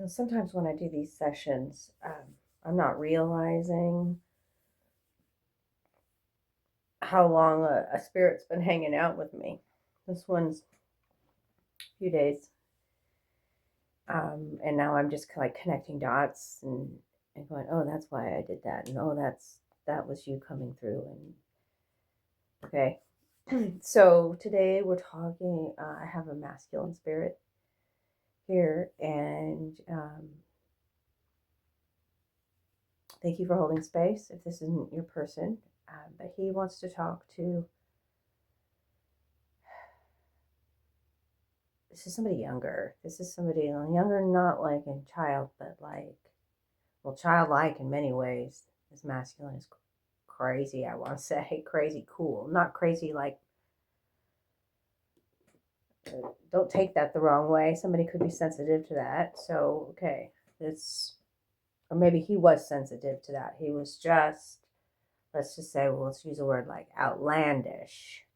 Sometimes when I do these sessions, I'm not realizing how long a spirit's been hanging out with me. This one's a few days. And now I'm just like connecting dots and going, oh, that's why I did that. And oh, that was you coming through. And okay. So today we're talking, I have a masculine spirit here, and thank you for holding space if this isn't your person. But he wants to talk to, this is somebody younger. This is somebody younger, not like a child, but like, well, childlike in many ways. This masculine is crazy, I want to say. Crazy cool. Not crazy like, don't take that the wrong way. Somebody could be sensitive to that. So, okay, it's, or maybe he was sensitive to that. He was just, let's just say, well, let's use a word like outlandish,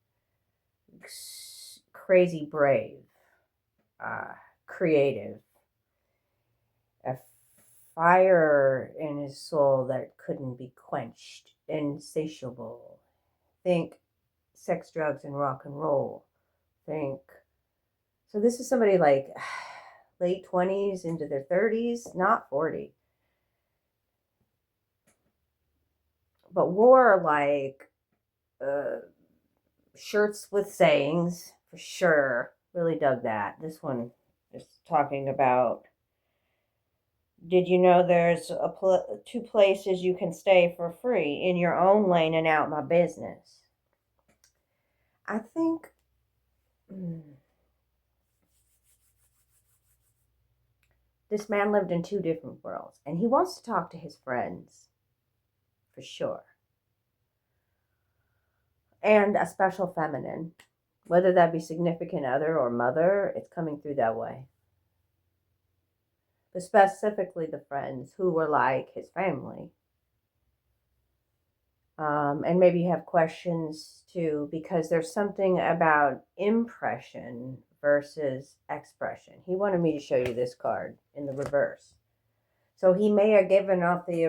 crazy brave, creative, a fire in his soul that couldn't be quenched, insatiable. Think sex, drugs, and rock and roll. Think. So this is somebody like late 20s into their 30s, not 40. But wore like shirts with sayings for sure. Really dug that. This one is talking about, did you know there's two places you can stay for free? In your own lane and out my business. I think this man lived in two different worlds, and he wants to talk to his friends for sure. And a special feminine, whether that be significant other or mother, it's coming through that way. But specifically the friends who were like his family. And maybe you have questions too, because there's something about impression versus expression. He wanted me to show you this card in the reverse. So he may have given off the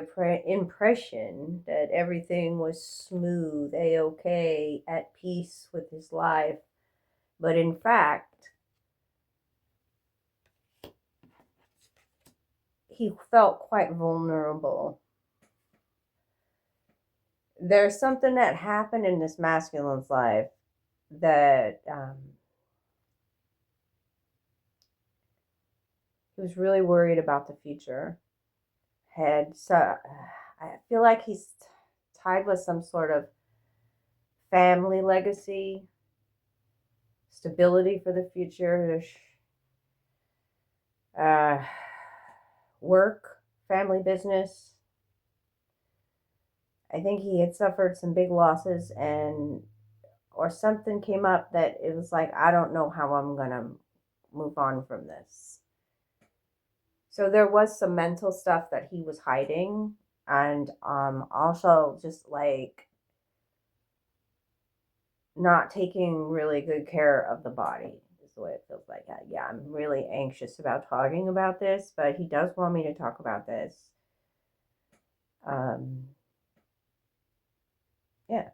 impression that everything was smooth, a-okay, at peace with his life. But in fact, he felt quite vulnerable. There's something that happened in this masculine's life that he was really worried about the future. I feel like he's tied with some sort of family legacy, stability for the future, work, family business. I think he had suffered some big losses, or something came up that it was like, I don't know how I'm going to move on from this. So there was some mental stuff that he was hiding, and also just like not taking really good care of the body is the way it feels like. Yeah, I'm really anxious about talking about this, but he does want me to talk about this. Yeah.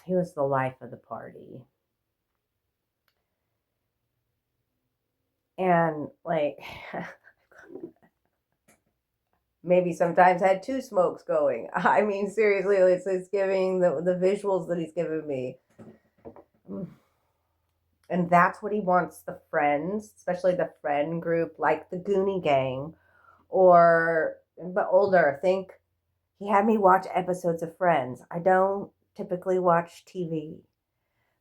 He was the life of the party. And like, maybe sometimes had two smokes going. I mean, seriously, it's giving the visuals that he's given me. And that's what he wants the friends, especially the friend group, like the Goonie Gang, but older. Think he had me watch episodes of Friends. I don't typically watch TV,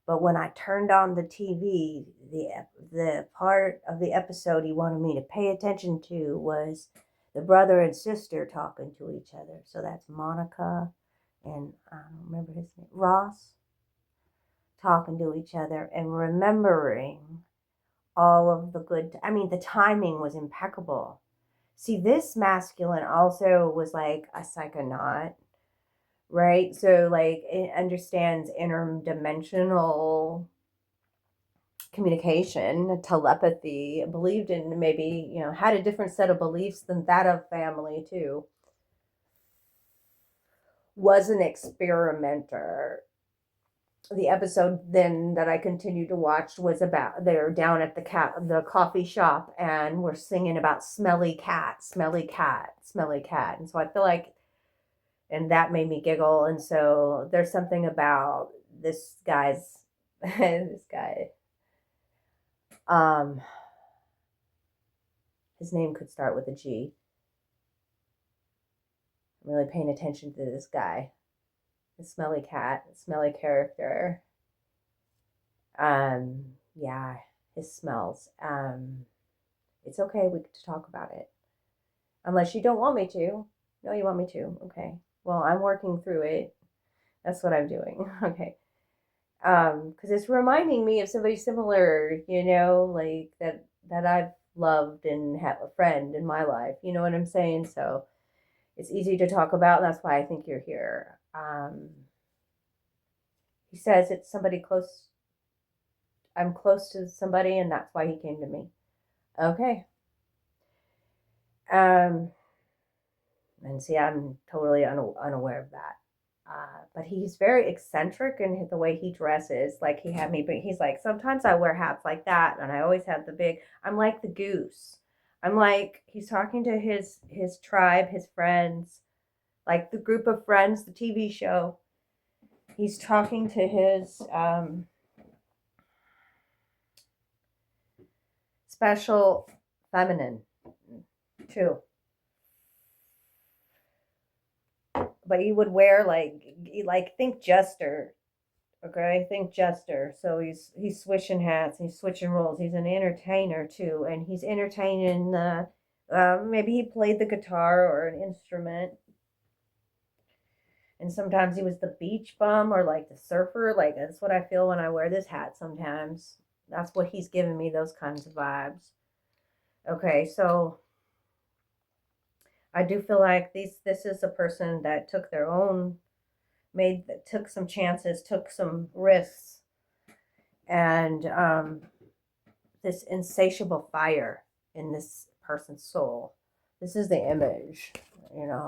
but when I turned on the TV, the part of the episode he wanted me to pay attention to was the brother and sister talking to each other. So that's Monica and I don't remember his name, Ross, talking to each other and remembering all of the good. I mean, the timing was impeccable. See, this masculine also was like a psychonaut, right? So like it understands interdimensional communication, telepathy, believed in maybe, had a different set of beliefs than that of family too, was an experimenter. The episode then that I continued to watch was about they're down at the coffee shop and we're singing about smelly cat, smelly cat, smelly cat. And so I feel like, and that made me giggle. And so there's something about this guy's, this guy, his name could start with a G. I'm really paying attention to this guy, the smelly cat, the smelly character. Yeah, his smells. It's okay. We could talk about it, unless you don't want me to. No, you want me to. Okay. Well, I'm working through it. That's what I'm doing. Okay. Because it's reminding me of somebody similar, like that I've loved and have a friend in my life. You know what I'm saying? So it's easy to talk about. And that's why I think you're here. He says it's somebody close. I'm close to somebody, and that's why he came to me. Okay. And see, I'm totally unaware of that. But he's very eccentric in the way he dresses. Like he had me, but he's like, sometimes I wear hats like that, and I always have the big. I'm like the goose. I'm like he's talking to his tribe, his friends, like the group of friends, the TV show. He's talking to his special feminine too. But he would wear like think jester. Okay, think jester. So he's switching hats, he's switching roles. He's an entertainer too, and he's entertaining. Maybe he played the guitar or an instrument, and sometimes he was the beach bum or like the surfer. Like that's what I feel when I wear this hat. Sometimes that's what he's giving me. Those kinds of vibes. Okay, so I do feel like this is a person that took their own took some chances, took some risks, and this insatiable fire in this person's soul. This is the image,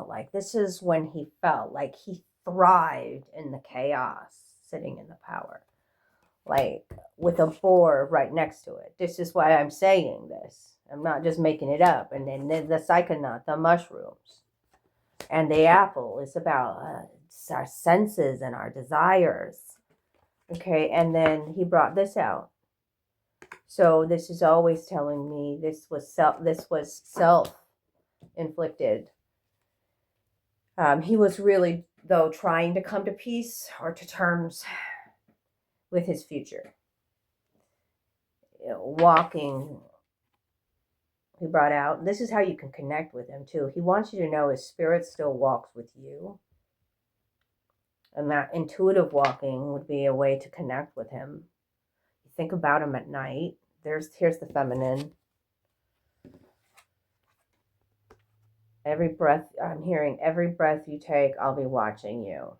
like this is when he felt like he thrived in the chaos, sitting in the power, like with a boar right next to it. This is why I'm saying this. I'm not just making it up. And then the psychonaut, the mushrooms, and the apple is about our senses and our desires. Okay, and then he brought this out. So this is always telling me this was self-inflicted. He was really, though, trying to come to peace or to terms with his future. Walking, he brought out, this is how you can connect with him too. He wants you to know his spirit still walks with you. And that intuitive walking would be a way to connect with him. You think about him at night. Here's the feminine. Every breath, I'm hearing every breath you take, I'll be watching you.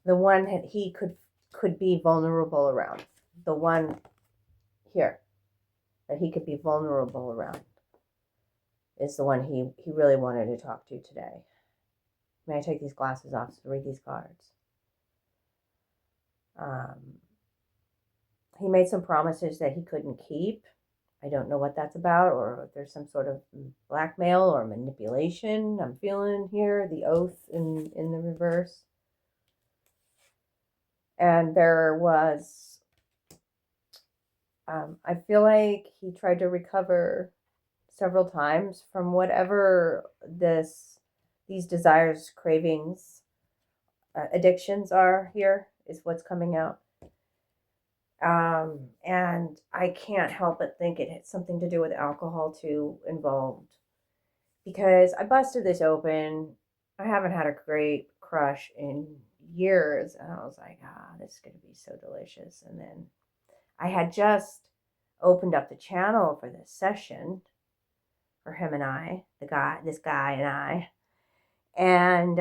The one that he could be vulnerable around. The one here that he could be vulnerable around is the one he really wanted to talk to today. May I take these glasses off to read these cards? He made some promises that he couldn't keep. I don't know what that's about, or if there's some sort of blackmail or manipulation. I'm feeling here the oath in the reverse. And there was, I feel like he tried to recover several times from whatever these desires, cravings, addictions are here, is what's coming out. And I can't help but think it had something to do with alcohol too involved. Because I busted this open. I haven't had a great crush in years. And I was like, this is going to be so delicious. And then I had just opened up the channel for this session for him and I, this guy and I. And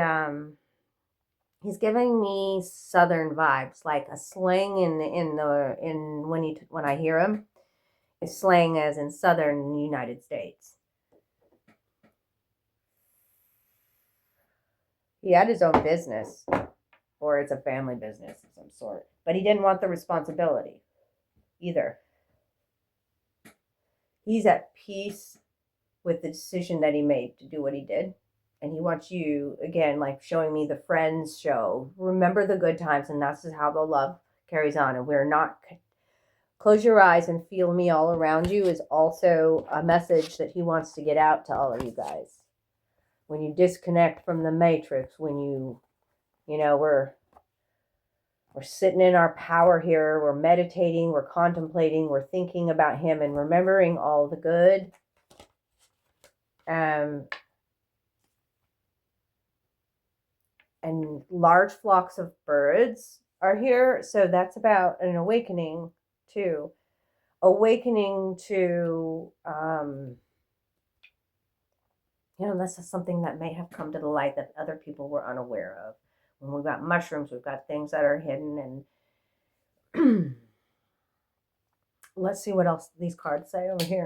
He's giving me Southern vibes, like a slang when I hear him, is slang as in Southern United States. He had his own business, or it's a family business of some sort, but he didn't want the responsibility either. He's at peace with the decision that he made to do what he did. And he wants you, again, like showing me the Friends show. Remember the good times, and that's how the love carries on. And we're not, close your eyes and feel me all around you is also a message that he wants to get out to all of you guys. When you disconnect from the matrix, when we're sitting in our power here, we're meditating, we're contemplating, we're thinking about him and remembering all the good. And large flocks of birds are here. So that's about an awakening too. Awakening to, this is something that may have come to the light that other people were unaware of. When we've got mushrooms, we've got things that are hidden. And let's see what else these cards say over here.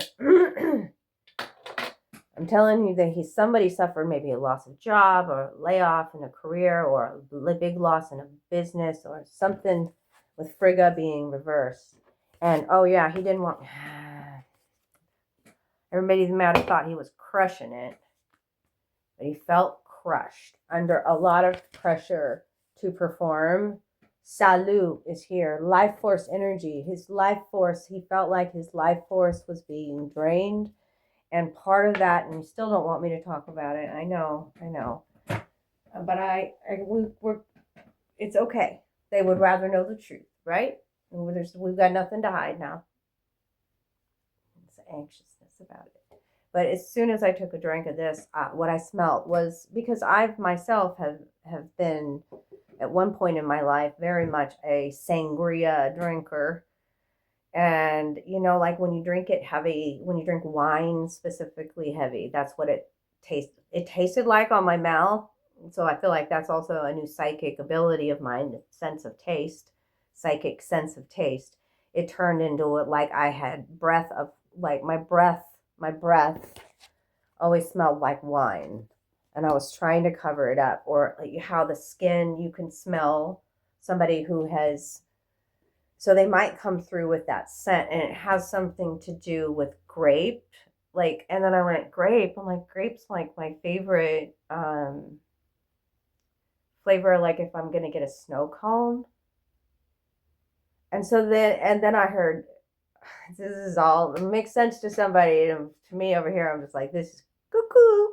I'm telling you that somebody suffered maybe a loss of job or a layoff in a career or a big loss in a business or something with Frigga being reversed. And, oh yeah, he didn't want... Everybody might have thought he was crushing it, but he felt crushed under a lot of pressure to perform. Salu is here. Life force energy. His life force, he felt like his life force was being drained. And part of that, and you still don't want me to talk about it. I know. But it's okay. They would rather know the truth, right? We've got nothing to hide now. It's anxiousness about it. But as soon as I took a drink of this, what I smelt was, because I myself have been, at one point in my life, very much a sangria drinker. And, like when you drink it heavy, when you drink wine specifically heavy, that's what it tasted like on my mouth. So I feel like that's also a new psychic ability of mine, psychic sense of taste. It turned into it like I had my breath always smelled like wine. And I was trying to cover it up. Or like how the skin, you can smell somebody who has... So they might come through with that scent, and it has something to do with grape. And then I went, grape. I'm like, grape's like my favorite flavor, like if I'm going to get a snow cone. And then I heard, this is all, it makes sense to somebody. And to me over here, I'm just like, this is cuckoo.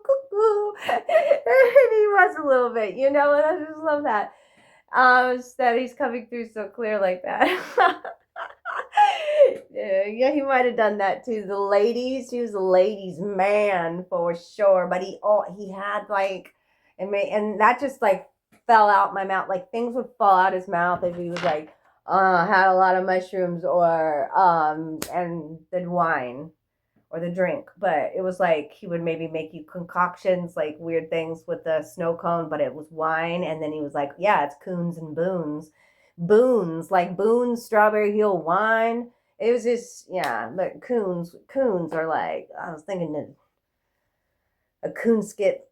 And he was a little bit, and I just love that. That he's coming through so clear like that. Yeah, he might have done that to the ladies. He was a ladies' man for sure. But he had and that just fell out my mouth. Like things would fall out his mouth if he was had a lot of mushrooms or and then wine or the drink. But it was like he would maybe make you concoctions, like weird things with the snow cone, but it was wine. And then he was like, yeah, it's coons and boons. Like Boone's strawberry heel wine. It was just, yeah, but coons are like, I was thinking a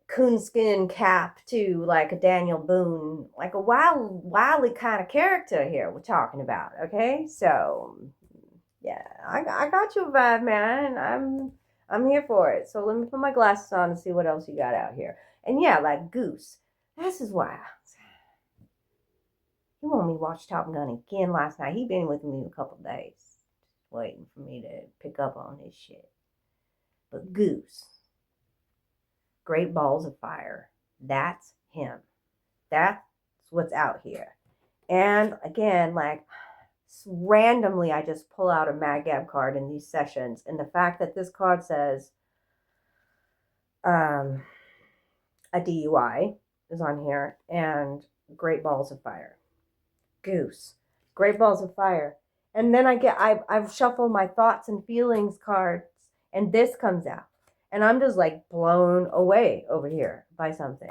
coonskin cap too, like a Daniel Boone, like a wildly kind of character here we're talking about, okay? So yeah, I got you a vibe, man. I'm here for it. So let me put my glasses on and see what else you got out here. And yeah, like Goose. This is why he wanted me to watch Top Gun again last night. He been with me a couple days, waiting for me to pick up on his shit. But Goose, great balls of fire. That's him. That's what's out here. And again, randomly I just pull out a Mad Gab card in these sessions, and the fact that this card says a DUI is on here, and great balls of fire. Goose, great balls of fire. And then I've shuffled my thoughts and feelings cards, and this comes out, and I'm just blown away over here by something.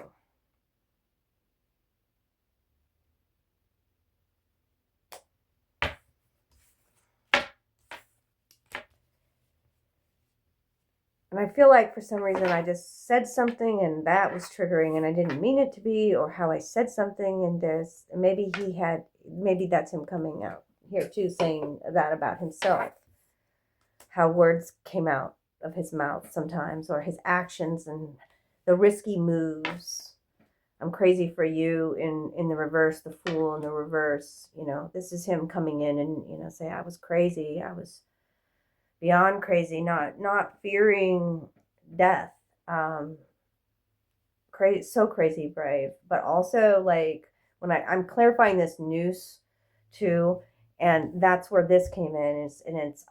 And I feel like for some reason I just said something and that was triggering and I didn't mean it to be, or how I said something and this, maybe that's him coming out here too, saying that about himself. How words came out of his mouth sometimes, or his actions and the risky moves. I'm crazy for you in the reverse, the fool in the reverse. This is him coming in and, say, I was crazy. I was beyond crazy, not fearing death. Crazy, so crazy brave, but also like when I'm clarifying this noose too, and that's where this came in.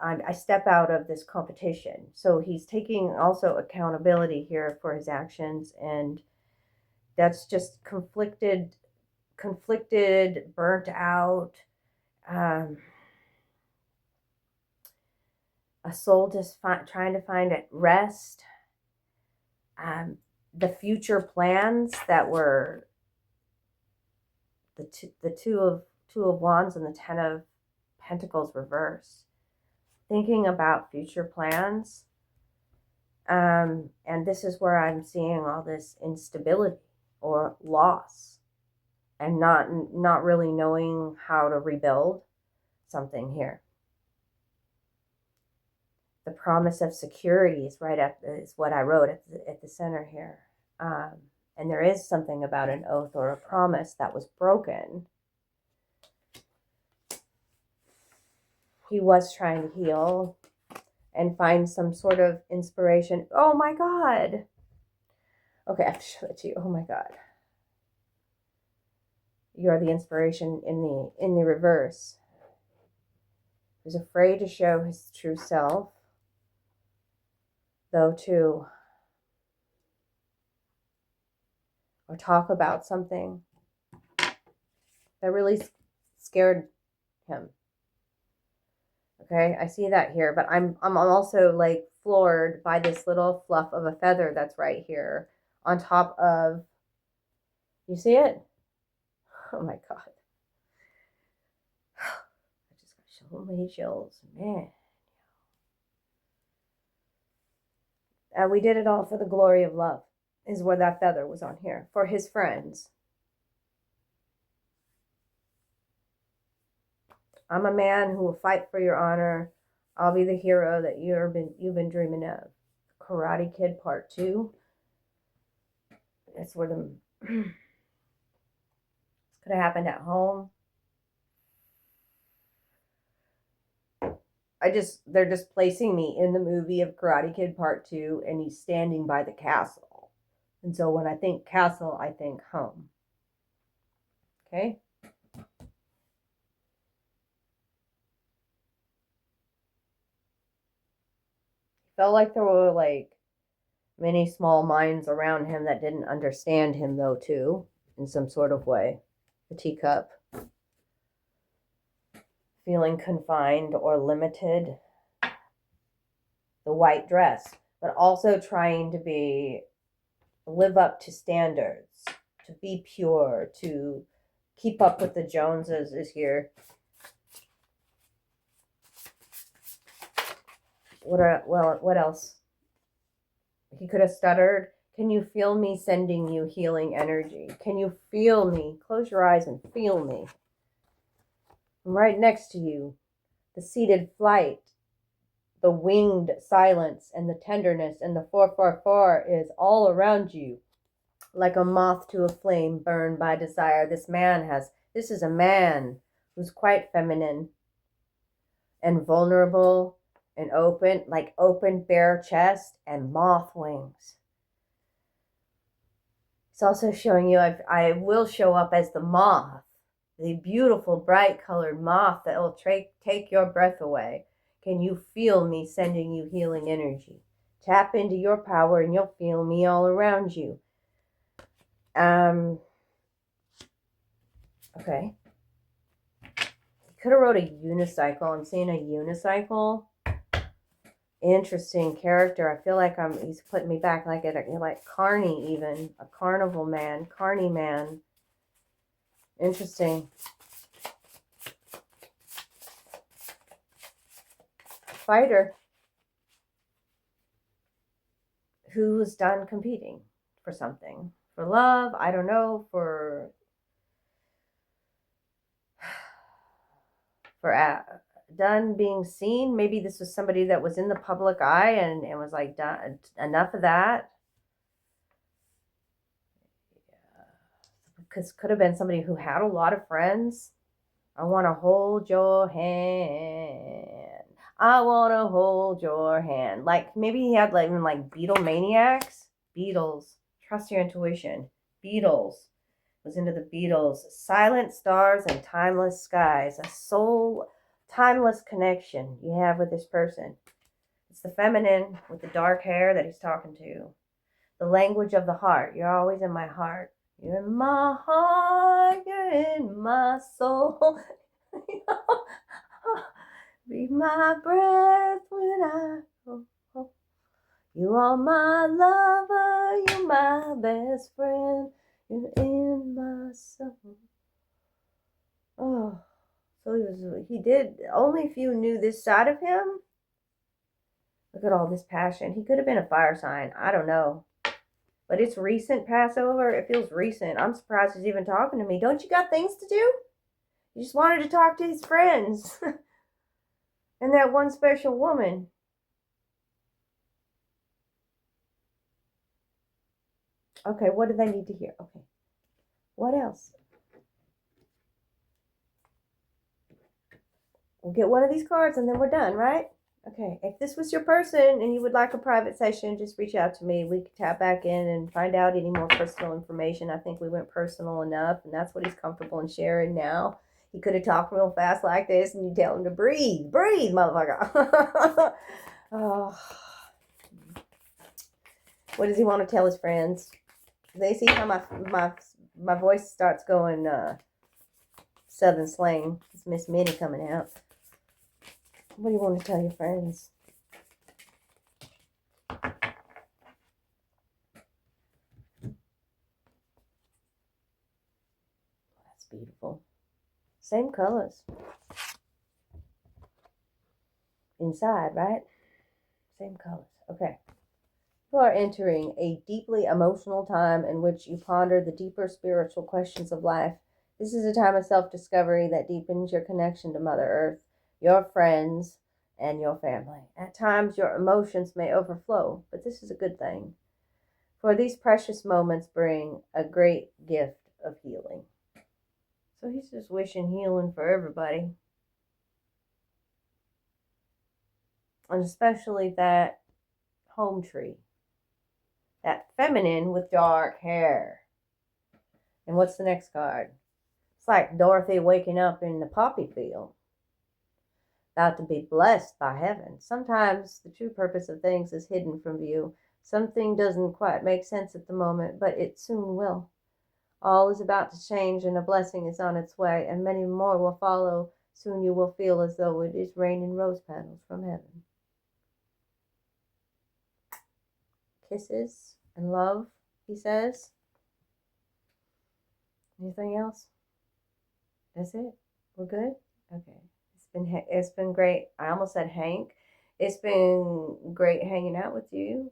I step out of this competition, so he's taking also accountability here for his actions, and that's just conflicted, burnt out, a soul just trying to find at rest. The future plans that were the two of wands and the 10 of pentacles reverse, thinking about future plans. And this is where I'm seeing all this instability or loss, and not really knowing how to rebuild something here. The promise of security is is what I wrote at the center here. And there is something about an oath or a promise that was broken. He was trying to heal and find some sort of inspiration. Oh my God. Okay, I have to show it to you. Oh my God. You are the inspiration in the reverse. He's afraid to show his true self, though, too, or talk about something that really scared him. Okay, I see that here, but I'm also like floored by this little fluff of a feather that's right here on top of. You see it? Oh my God! I just got so many chills, man. We did it all for the glory of love, is where that feather was on here for his friends. I'm a man who will fight for your honor. I'll be the hero that you've been dreaming of. Karate Kid Part 2. That's where this could have happened at home. They're just placing me in the movie of Karate Kid Part 2, and he's standing by the castle. And so when I think castle, I think home. Okay? Felt like there were like many small minds around him that didn't understand him, though, too, in some sort of way. The teacup. Feeling confined or limited. The white dress. But also trying to live up to standards. To be pure. To keep up with the Joneses is here. What else? He could have stuttered. Can you feel me sending you healing energy? Can you feel me? Close your eyes and feel me. I'm right next to you. The seated flight, the winged silence, and the tenderness, and the 444 is all around you. Like a moth to a flame burned by desire. This is a man who's quite feminine and vulnerable and open, like open, bare chest and moth wings. It's also showing you I will show up as the moth, the beautiful, bright colored moth that will take your breath away. Can you feel me sending you healing energy? Tap into your power and you'll feel me all around you. Okay. He could have wrote a unicycle. I'm seeing a unicycle. Interesting character. I feel like he's putting me back like Carney, even a carnival man, Carney man. Interesting. Fighter. who's done competing for something. For love, I don't know, for done being seen. Maybe this was somebody that was in the public eye and was like, done enough of that. Because could have been somebody who had a lot of friends. I want to hold your hand. I want to hold your hand. Like maybe he had like even like Beatlemaniacs. Beatles. Trust your intuition. Beatles. Was into the Beatles. Silent stars and timeless skies. A soul timeless connection you have with this person. It's the feminine with the dark hair that he's talking to. The language of the heart. You're always in my heart. You're in my heart. You're in my soul. Be my breath when I go. You are my lover. You're my best friend. You're in my soul. Oh, so he did. Only if you knew this side of him. Look at all this passion. He could have been a fire sign. I don't know. But it's recent Passover. It feels recent. I'm surprised he's even talking to me. Don't you got things to do? He just wanted to talk to his friends. And that one special woman. Okay, what do they need to hear? Okay. What else? We'll get one of these cards and then we're done, right? Okay, if this was your person and you would like a private session, just reach out to me. We can tap back in and find out any more personal information. I think we went personal enough, and that's what he's comfortable in sharing now. He could have talked real fast like this, and you tell him to breathe, motherfucker. Oh. What does he want to tell his friends? They see how my voice starts going southern slang. It's Miss Minnie coming out. What do you want to tell your friends? That's beautiful. Same colors. Inside, right? Same colors. Okay. You are entering a deeply emotional time in which you ponder the deeper spiritual questions of life. This is a time of self-discovery that deepens your connection to Mother Earth, your friends, and your family. At times, your emotions may overflow, but this is a good thing. For these precious moments bring a great gift of healing. So he's just wishing healing for everybody. And especially that home tree. That feminine with dark hair. And what's the next card? It's like Dorothy waking up in the poppy field. About to be blessed by heaven. Sometimes the true purpose of things is hidden from view. Something doesn't quite make sense at the moment, but it soon will. All is about to change, and a blessing is on its way, and many more will follow. Soon you will feel as though it is raining rose petals from heaven. Kisses and love, he says. Anything else? That's it? We're good? Okay. It's been great. I almost said Hank. It's been great hanging out with you.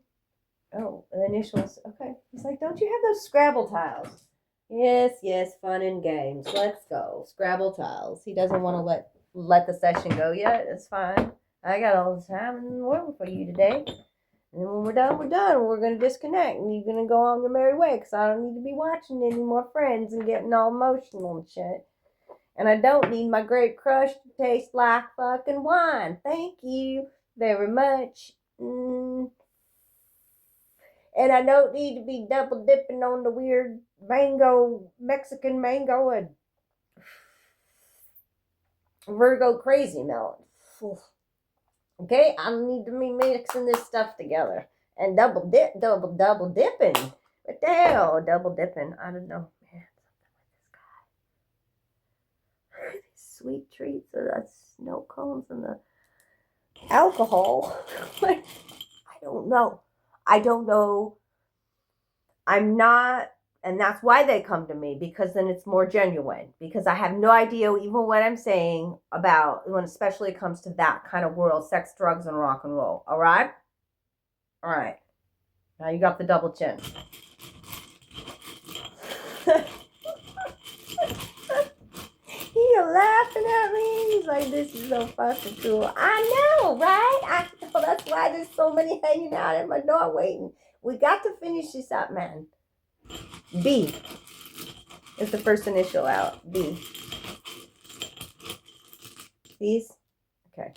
Oh, the initials. Okay. He's like, don't you have those Scrabble tiles? Yes, fun and games. Let's go. Scrabble tiles. He doesn't want to let the session go yet. It's fine. I got all the time in the world for you today. And then when we're done, we're done. We're going to disconnect. And you're going to go on your merry way because I don't need to be watching any more Friends and getting all emotional and shit. And I don't need my grape crush to taste like fucking wine. Thank you very much. And I don't need to be double dipping on the weird Mexican mango and Virgo crazy melon. Okay, I need to be mixing this stuff together. And double dipping. What the hell? Double dipping. I don't know. Sweet treats or the snow cones and the alcohol. I don't know. I'm not, and that's why they come to me, because then it's more genuine. Because I have no idea even what I'm saying about when especially it comes to that kind of world, sex, drugs, and rock and roll. All right? All right. Now you got the double chin. He's laughing at me. He's like, this is so fucking cool. I know, right? I know. That's why there's so many hanging out at my door waiting. We got to finish this up, man. B is the first initial out. B. These? Okay.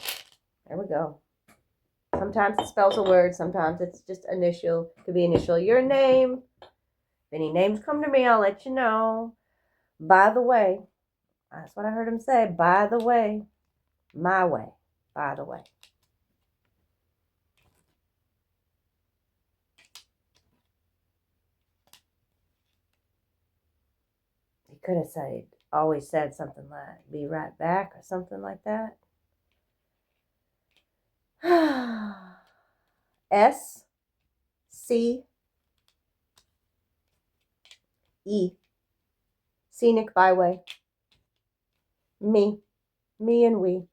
There we go. Sometimes it spells a word. Sometimes it's just initial. Could be initial your name. If any names come to me, I'll let you know. By the way, that's what I heard him say. By the way, my way. By the way. He could have always said something like, be right back or something like that. S, C, E. Scenic byway. Me and we.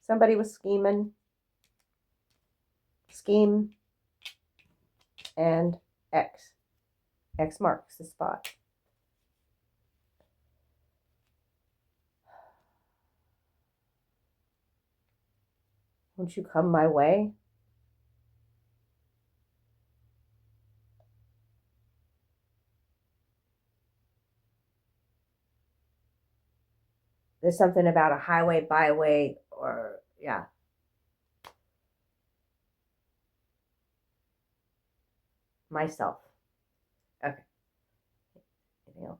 Somebody was scheming. Scheme. And X. X marks the spot. Won't you come my way? There's something about a highway, byway, or, yeah. Myself. Okay. Anything else?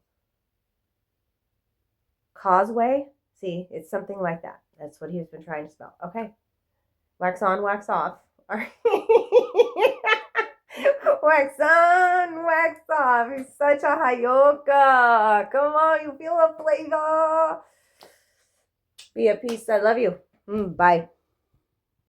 Causeway? See, it's something like that. That's what he's been trying to spell. Okay. Wax on, wax off. All right. Wax on, wax off. He's such a hayoka. Come on, you feel a flavor. Be at peace. I love you. Bye.